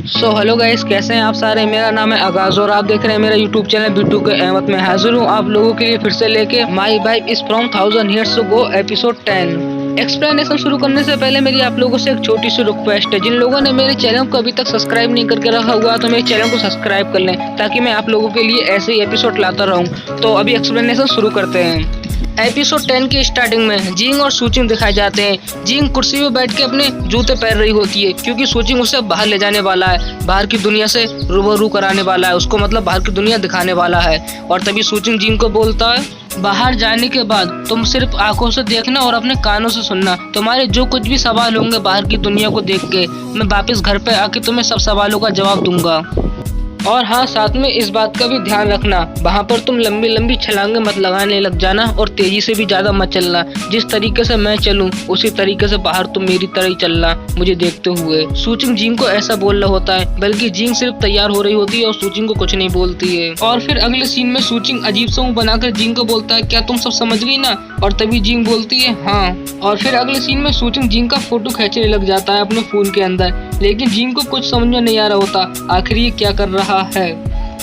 Hello guys, कैसे हैं आप सारे। मेरा नाम है आगाज और आप देख रहे हैं मेरा यूट्यूब चैनल बिट्टू के अहमद में। हाजिर हूँ आप लोगों के लिए फिर से लेके my wife is from 1000 years ago episode 10। Explanation शुरू करने से पहले मेरी आप लोगों से एक छोटी सी रिक्वेस्ट है। जिन लोगों ने मेरे चैनल को अभी तक सब्सक्राइब नहीं करके रखा हुआ तो मेरे चैनल को सब्सक्राइब कर लें, ताकि मैं आप लोगों के लिए ऐसे ही एपिसोड लाता रहूं। तो अभी एक्सप्लेनेशन शुरू करते हैं। एपिसोड 10 की स्टार्टिंग में जिंग और सूचिंग दिखाए जाते हैं। जिंग कुर्सी पे बैठ के अपने जूते पहन रही होती है, क्योंकि सूचिंग उसे बाहर ले जाने वाला है, बाहर की दुनिया से रूबरू कराने वाला है उसको, मतलब बाहर की दुनिया दिखाने वाला है। और तभी सूचिंग जिंग को बोलता है, बाहर जाने के बाद तुम सिर्फ आंखों से देखना और अपने कानों से सुनना। तुम्हारे जो कुछ भी सवाल होंगे बाहर की दुनिया को देख के, मैं वापस घर पे आके तुम्हें सब सवालों का जवाब दूंगा। और हाँ, साथ में इस बात का भी ध्यान रखना, वहाँ पर तुम लंबी लंबी छलांगे मत लगाने लग जाना और तेजी से भी ज्यादा मत चलना। जिस तरीके से मैं चलूँ उसी तरीके से बाहर तुम मेरी तरह ही चलना, मुझे देखते हुए। सूचिंग जिंग को ऐसा बोल रहा होता है, बल्कि जिंग सिर्फ तैयार हो रही होती है और सूचिंग को कुछ नहीं बोलती है। और फिर अगले सीन में सूचिंग अजीब सा मुंह बनाकर जिंग को बोलता है, क्या तुम सब समझ गई ना। और तभी जिंग बोलती है, हाँ। और फिर अगले सीन में सूचिंग जिंग का फोटो खींचने लग जाता है अपने फोन के अंदर, लेकिन जिंग को कुछ समझ में नहीं आ रहा होता आखिर ये क्या कर रहा है।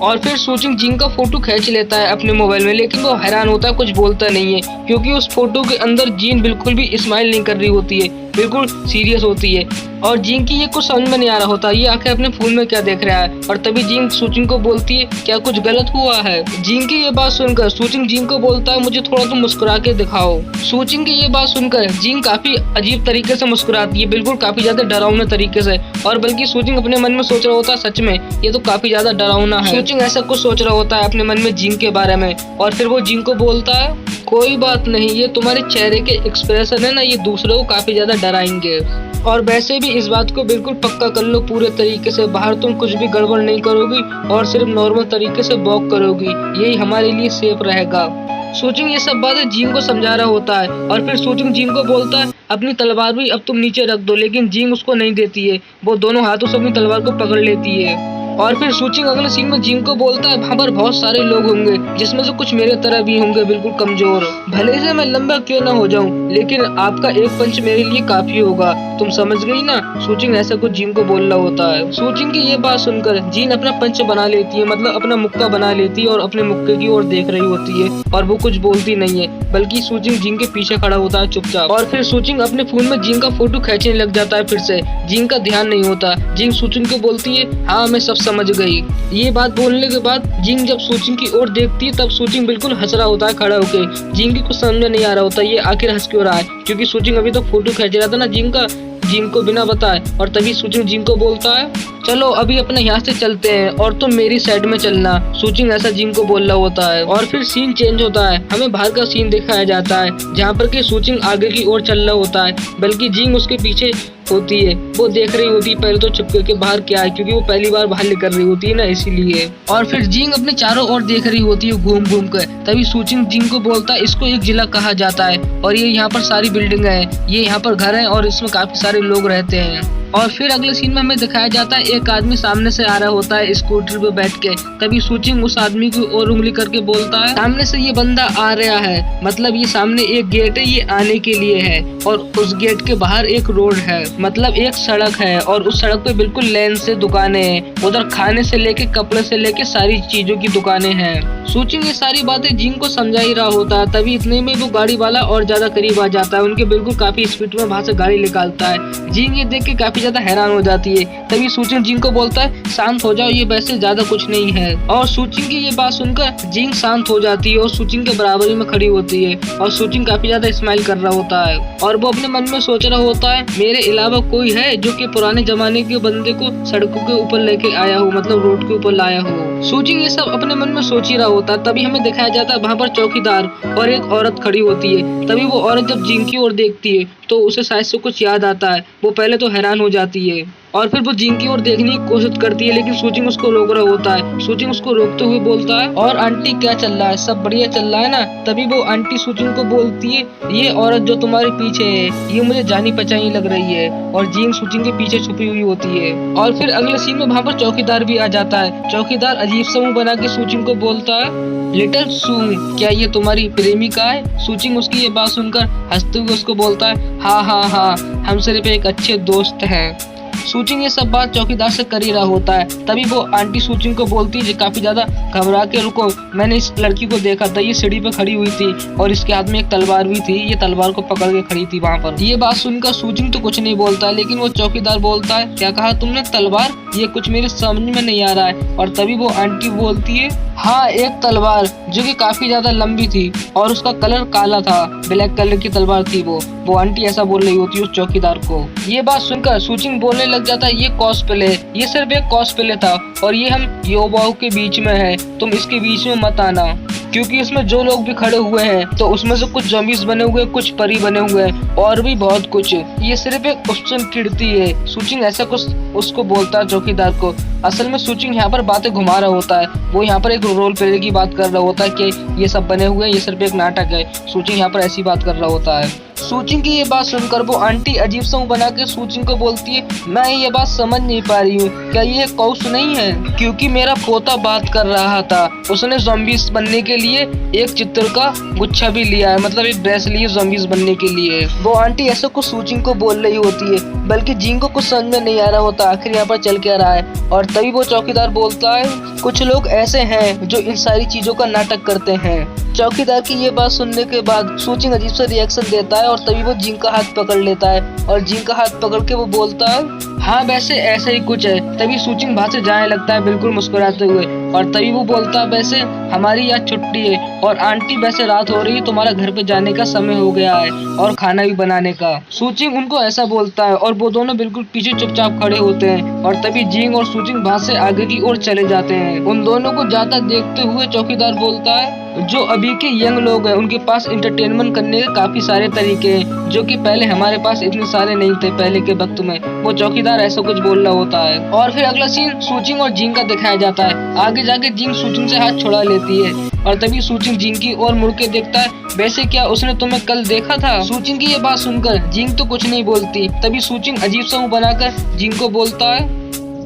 और फिर सूचिंग जिंग का फोटो खींच लेता है अपने मोबाइल में, लेकिन वो हैरान होता है, कुछ बोलता नहीं है, क्योंकि उस फोटो के अंदर जिंग बिल्कुल भी स्माइल नहीं कर रही होती है, बिल्कुल सीरियस होती है। और जिंग की ये कुछ समझ में नहीं आ रहा होता, ये आके अपने फोन में क्या देख रहा है। और तभी जिंग सूचिंग को बोलती है, क्या कुछ गलत हुआ है। जिंग की ये बात सुनकर सूचिंग जिंग को बोलता है, मुझे थोड़ा तो मुस्कुरा के दिखाओ। सूचिंग की ये बात सुनकर जिंग काफी अजीब तरीके से मुस्कुराती है, बिल्कुल काफी ज्यादा डरावने तरीके से। और बल्कि सूचिंग अपने मन में सोच रहा होता है, सच में ये तो काफी ज्यादा डरावना है। सूचिंग ऐसा कुछ सोच रहा होता है अपने मन में जिंग के बारे में। और फिर वो जिंग को बोलता है, कोई बात नहीं, ये तुम्हारे चेहरे के एक्सप्रेशन है ना, ये दूसरों को काफी ज्यादा डराएंगे। और वैसे भी इस बात को बिल्कुल पक्का कर लो पूरे तरीके से, बाहर तुम कुछ भी गड़बड़ नहीं करोगी और सिर्फ नॉर्मल तरीके से वॉक करोगी, यही हमारे लिए सेफ रहेगा। सूचिंग ये सब बातें जिंग को समझा रहा होता है। और फिर सूचिंग जिंग को बोलता है, अपनी तलवार भी अब तुम नीचे रख दो, लेकिन जिंग उसको नहीं देती है, वो दोनों हाथों से अपनी तलवार को पकड़ लेती है। और फिर सूचिंग अगले सीन में जिंग को बोलता है, वहाँ पर बहुत सारे लोग होंगे, जिसमें से कुछ मेरे तरह भी होंगे, बिल्कुल कमजोर। भले से मैं लंबा क्यों ना हो जाऊं, लेकिन आपका एक पंच मेरे लिए काफी होगा, तुम समझ गई ना। सूचिंग ऐसा कुछ जिंग को बोल रहा होता है। सूचिंग की ये बात सुनकर जिंग अपना पंच बना लेती है, मतलब अपना मुक्का बना लेती है और अपने मुक्के की ओर देख रही होती है, और वो कुछ बोलती नहीं है, बल्कि सूचिंग जिंग के पीछे खड़ा होता है चुपचाप। और फिर सूचिंग अपने फोन में जिंग का फोटो खींचने लग जाता है। फिर से जिंग का ध्यान नहीं होता। जिंग सूचिंग को बोलती है, हाँ मैं सब समझ गई। ये बात बोलने के बाद जिंग जब सूचिंग की ओर देखती है, तब सूचिंग बिल्कुल हंस रहा होता है खड़ा होके। जिंग की कुछ समझ में नहीं आ रहा होता ये आखिर हंस क्यों रहा है, क्योंकि सूचिंग अभी तक फोटो खींच रहा था ना जिंग का, जिंग को बिना बताए। और तभी सूचिंग जिंग को बोलता है, चलो अभी अपने यहाँ से चलते हैं और तुम मेरी साइड में चलना। सूचिंग ऐसा जिंग को बोल रहा होता है। और फिर सीन चेंज होता है, हमें बाहर का सीन दिखाया जाता है, जहाँ पर कि सूचिंग आगे की ओर चल रहा होता है, बल्कि जिंग उसके पीछे होती है। वो देख रही होती है पहले तो चुपके के बाहर क्या है, क्योंकि वो पहली बार बाहर निकल रही होती है ना, इसीलिए। और फिर जिंग अपने चारों ओर देख रही होती है घूम घूम कर। तभी सूचिंग जिंग को बोलता है, इसको एक जिला कहा जाता है और ये यहाँ पर सारी बिल्डिंग है, ये यहाँ पर घर है और इसमें काफी सारे लोग रहते हैं। और फिर अगले सीन में हमें दिखाया जाता है, एक आदमी सामने से आ रहा होता है स्कूटर पे बैठ के। तभी सूचिंग उस आदमी की ओर उंगली करके बोलता है, सामने से ये बंदा आ रहा है, मतलब ये सामने एक गेट है, ये आने के लिए है, और उस गेट के बाहर एक रोड है, मतलब एक सड़क है, और उस सड़क पे बिल्कुल लेन से दुकानें हैं, उधर खाने से लेके कपड़े से लेके सारी चीजों की दुकानें हैं। सूचिंग ये सारी बातें जिंग को समझा ही रहा होता है। तभी इतने में वो गाड़ी वाला और ज्यादा करीब आ जाता है, उनके बिल्कुल काफी स्पीड में वहाँ से गाड़ी निकालता है। जिंग ये देख के काफी ज्यादा हैरान हो जाती है। तभी सूचिंग जिंग को बोलता है, शांत हो जाओ, ये वैसे ज्यादा कुछ नहीं है। और सूचिंग की ये बात सुनकर जिंग शांत हो जाती है और सूचिंग के बराबरी में खड़ी होती है। और सूचिंग काफी ज्यादा स्माइल कर रहा होता है और वो अपने मन में सोच रहा होता है, मेरे अलावा कोई है जो कि पुराने जमाने के बंदे को सड़कों के ऊपर लेके आया हो, मतलब रोड के ऊपर लाया हो। सूचिंग ये सब अपने मन में सोच ही रहा होता है। तभी हमें दिखाया जाता है वहाँ पर चौकीदार और एक औरत खड़ी होती है। तभी वो औरत जब जिंग की ओर देखती है तो उसे शायद से कुछ याद आता है। वो पहले तो हैरान हो जाती है और फिर वो जिंग की ओर देखने की कोशिश करती है, लेकिन सूचिंग उसको रोक रहा होता है। सूचिंग उसको रोकते हुए बोलता है, और आंटी क्या चल रहा है, सब बढ़िया चल रहा है ना। तभी वो आंटी सूचिंग को बोलती है, ये औरत जो तुम्हारे पीछे है ये मुझे जानी पहचानी लग रही है। और जिंग सूचिंग के पीछे छुपी हुई होती है। और फिर अगले सीन में वहाँ पर चौकीदार भी आ जाता है। चौकीदार अजीब सा मुंह बना के सूचिंग को बोलता है, लिटिल सू, क्या ये तुम्हारी प्रेमिका है। सूचिंग उसकी ये बात सुनकर हंसते हुए उसको बोलता है, हाँ हाँ हाँ, हम सिर्फ एक अच्छे दोस्त हैं। सूचिंग ये सब बात चौकीदार से कर ही रहा होता है। तभी वो आंटी सूचिंग को बोलती है, काफी ज्यादा घबरा के, रुको, मैंने इस लड़की को देखा था, ये सीढ़ी पे खड़ी हुई थी और इसके हाथ में एक तलवार भी थी, ये तलवार को पकड़ के खड़ी थी वहाँ पर। ये बात सुनकर सूचिंग तो कुछ नहीं बोलता है, लेकिन वो चौकीदार बोलता है, क्या कहा तुमने, तलवार? ये कुछ मेरे समझ में नहीं आ रहा है। और तभी वो आंटी बोलती है, हाँ, एक तलवार जो कि काफी ज्यादा लंबी थी और उसका कलर काला था, ब्लैक कलर की तलवार थी वो आंटी ऐसा बोल रही होती है उस चौकीदार को। ये बात सुनकर सूचिंग बोलने लग जाता है, ये कॉस्प्ले, ये सिर्फ एक कॉस्प्ले था और ये हम योबाओ के बीच में है, तुम इसके बीच में मत आना, क्योंकि इसमें जो लोग भी खड़े हुए हैं तो उसमें से कुछ ज़ॉम्बीज़ बने हुए, कुछ परी बने हुए हैं और भी बहुत कुछ, ये सिर्फ एक उपसन कीर्ति है। सूचिंग ऐसा कुछ उसको बोलता है चौकीदार को। असल में सूचिंग यहाँ पर बातें घुमा रहा होता है, वो यहाँ पर एक रोल प्ले की बात कर रहा होता है कि ये सब बने हुए हैं, ये सिर्फ एक नाटक है। सूचिंग यहाँ पर ऐसी बात कर रहा होता है। सूचिंग की ये बात सुनकर वो आंटी अजीब सा मुंह बना के सूचिंग को बोलती है, मैं ये बात समझ नहीं पा रही हूँ, क्या ये कौस नहीं है? क्योंकि मेरा पोता बात कर रहा था, उसने ज़ॉम्बीज़ बनने के लिए एक चित्र का गुच्छा भी लिया है, मतलब एक ड्रेस ली है ज़ॉम्बीज़ बनने के लिए। वो आंटी ऐसा कुछ सूचिंग को बोल रही होती है, बल्कि जिंग को कुछ समझ में नहीं आ रहा होता आखिर यहाँ पर चल क्या रहा है। और तभी वो चौकीदार बोलता है, कुछ लोग ऐसे हैं जो इन सारी चीजों का नाटक करते हैं। चौकीदार की ये बात सुनने के बाद सूचिंग अजीब सा रिएक्शन देता है और तभी वो जिंग का हाथ पकड़ लेता है और जिंग का हाथ पकड़ के वो बोलता है, हाँ वैसे ऐसा ही कुछ है। तभी सूचिंग वहाँ से जाने लगता है बिल्कुल मुस्कुराते हुए और तभी वो बोलता है, वैसे हमारी आज छुट्टी है और आंटी वैसे रात हो रही है, तुम्हारा घर पे जाने का समय हो गया है और खाना भी बनाने का। सूचिंग उनको ऐसा बोलता है और वो दोनों बिल्कुल पीछे चुपचाप खड़े होते हैं और तभी जिंग और सूचिंग वहाँ से आगे की ओर चले जाते हैं। उन दोनों को जाता देखते हुए चौकीदार बोलता है, जो अभी के यंग लोग हैं उनके पास एंटरटेनमेंट करने के काफी सारे तरीके हैं, जो कि पहले हमारे पास इतने सारे नहीं थे पहले के वक्त में। वो चौकीदार ऐसा कुछ बोल रहा होता है और फिर अगला सीन सूचिंग और जिंग का दिखाया जाता है। आगे जाके जिंग सूचिंग से हाथ छुड़ा लेती है और तभी सूचिंग जिंग की ओर मुड़ के देखता है, वैसे क्या उसने तुम्हें कल देखा था? सूचिंग की ये बात सुनकर जिंग तो कुछ नहीं बोलती। तभी सूचिंग अजीब सा मुंह बनाकर जिंग को बोलता है,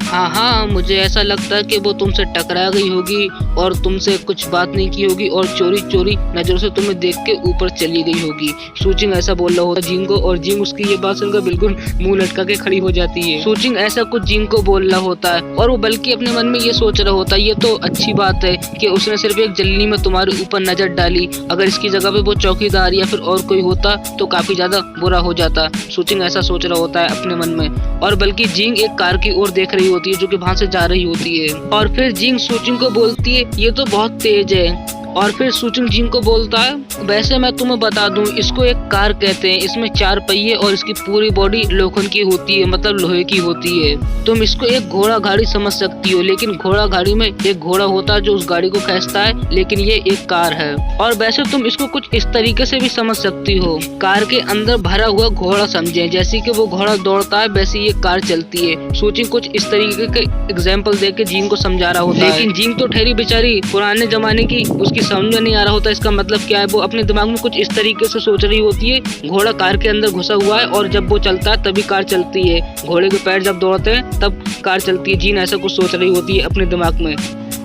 हाँ, मुझे ऐसा लगता है कि वो तुमसे टकरा गई होगी और तुमसे कुछ बात नहीं की होगी और चोरी चोरी नजरों से तुम्हें देख के ऊपर चली गई होगी। सूचिंग ऐसा बोल रहा होता है जिंग को और जिंग उसकी ये बात सुनकर बिल्कुल मुंह लटका के खड़ी हो जाती है। सूचिंग ऐसा कुछ जिंग को बोल रहा होता है और वो बल्कि अपने मन में ये सोच रहा होता है, ये तो अच्छी बात है कि उसने सिर्फ एक जल्नी में तुम्हारे ऊपर नजर डाली, अगर इसकी जगह पे वो चौकीदार या फिर और कोई होता तो काफी ज्यादा बुरा हो जाता। सूचिंग ऐसा सोच रहा होता है अपने मन में और बल्कि जिंग एक कार की ओर देख रही होती है जो कि वहां से जा रही होती है और फिर जिंग सूचिंग को बोलती है, ये तो बहुत तेज है। और फिर सूचिंग जिंग को बोलता है, वैसे मैं तुम्हें बता दूं, इसको एक कार कहते हैं, इसमें 4 पहिए और इसकी पूरी बॉडी लोखंड की होती है, मतलब लोहे की होती है। तुम इसको एक घोड़ा गाड़ी समझ सकती हो, लेकिन घोड़ा गाड़ी में एक घोड़ा होता है जो उस गाड़ी को खींचता है, लेकिन ये एक कार है। और वैसे तुम इसको कुछ इस तरीके से भी समझ सकती हो, कार के अंदर भरा हुआ घोड़ा समझे, जैसे कि वो घोड़ा दौड़ता है वैसे ये कार चलती है। सूचिंग कुछ इस तरीके के एग्जाम्पल देके जिंग को समझा रहा होता है, लेकिन जिंग तो ठहरी बेचारी पुराने जमाने की, उसकी समझ में नहीं आ रहा होता इसका मतलब क्या है। वो अपने दिमाग में कुछ इस तरीके से सोच रही होती है, घोड़ा कार के अंदर घुसा हुआ है और जब वो चलता है तभी कार चलती है, घोड़े के पैर जब दौड़ते हैं तब कार चलती है। जीन ऐसा कुछ सोच रही होती है अपने दिमाग में।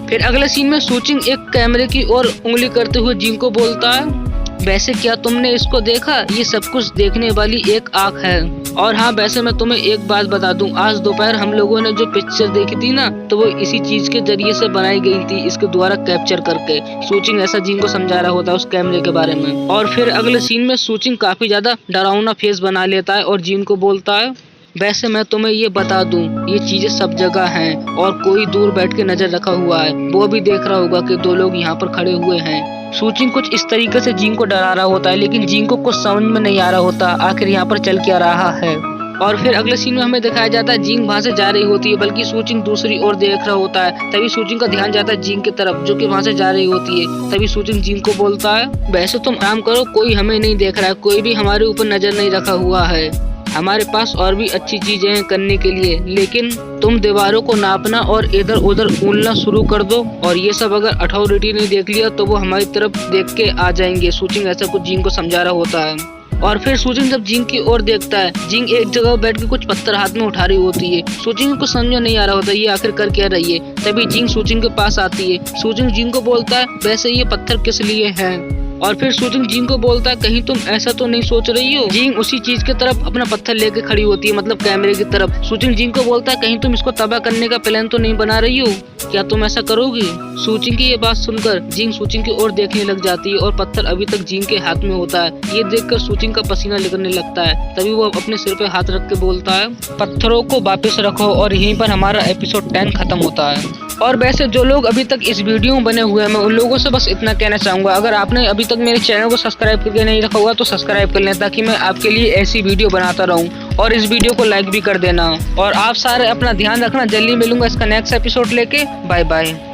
फिर अगले सीन में सूचिंग एक कैमरे की ओर उंगली करते हुए जिंग को बोलता है, वैसे क्या तुमने इसको देखा? ये सब कुछ देखने वाली एक आँख है। और हाँ, वैसे मैं तुम्हें एक बात बता दूं, आज दोपहर हम लोगों ने जो पिक्चर देखी थी ना, तो वो इसी चीज के जरिए से बनाई गई थी, इसके द्वारा कैप्चर करके। सूचिंग ऐसा जिंग को समझा रहा होता है उस कैमरे के बारे में। और फिर अगले सीन में सूचिंग काफी ज्यादा डरावना फेस बना लेता है और जिंग को बोलता है, वैसे मैं तुम्हें ये बता दूं, ये चीजें सब जगह हैं और कोई दूर बैठ के नजर रखा हुआ है, वो भी देख रहा होगा कि 2 लोग यहाँ पर खड़े हुए हैं। सूचिंग कुछ इस तरीके से जिंग को डरा रहा होता है, लेकिन जिंग को कुछ समझ में नहीं आ रहा होता आखिर यहाँ पर चल क्या रहा है। और फिर अगले सीन में हमें दिखाया जाता है जिंग वहाँ से जा रही होती है, बल्कि सूचिंग दूसरी ओर देख रहा होता है। तभी सूचिंग का ध्यान जाता है जिंग की तरफ, जो कि वहाँ से जा रही होती है। तभी सूचिंग जिंग को बोलता है, वैसे तुम आराम करो, कोई हमें नहीं देख रहा है, कोई भी हमारे ऊपर नजर नहीं रखा हुआ है, हमारे पास और भी अच्छी चीजें हैं करने के लिए, लेकिन तुम दीवारों को नापना और इधर उधर ऊलना शुरू कर दो, और ये सब अगर अथॉरिटी ने देख लिया तो वो हमारी तरफ देख के आ जाएंगे। सूचिंग ऐसा कुछ जिंग को समझा रहा होता है। और फिर सूचिंग जब जिंग की ओर देखता है, जिंग एक जगह बैठ के कुछ पत्थर हाथ में उठा रही होती है। सूचिंग को समझ में नहीं आ रहा होता ये आखिर कर क्या रही है। तभी जिंग सूचिंग के पास आती है। सूचिंग जिंग को बोलता है, वैसे ये पत्थर किस लिए हैं? और फिर सूचिंग जिंग को बोलता है कहीं तुम ऐसा तो नहीं सोच रही हो। जिंग उसी चीज की तरफ अपना पत्थर लेके खड़ी होती है, मतलब कैमरे की तरफ। सूचिंग जिंग को बोलता है कहीं तुम इसको तबाह करने का प्लान तो नहीं बना रही हो, क्या तुम ऐसा करोगी? सूचिंग की ये बात सुनकर जिंग सूचिंग की ओर देखने लग जाती है और पत्थर अभी तक जिंग के हाथ में होता है। ये देखकर सूचिंग का पसीना निकलने लगता है। तभी वो अपने सिर पे हाथ रख के बोलता है पत्थरों को वापस रखो, और यहीं पर हमारा एपिसोड 10 खत्म होता है। और वैसे जो लोग अभी तक इस वीडियो में बने हुए हैं, मैं उन लोगों से बस इतना कहना चाहूंगा, अगर आपने अभी तक मेरे चैनल को सब्सक्राइब करके नहीं रखा होगा तो सब्सक्राइब कर लें, ताकि मैं आपके लिए ऐसी वीडियो बनाता रहूं। और इस वीडियो को लाइक भी कर देना। और आप सारे अपना ध्यान रखना, जल्दी मिलूंगा इसका नेक्स्ट एपिसोड लेके। Bye bye.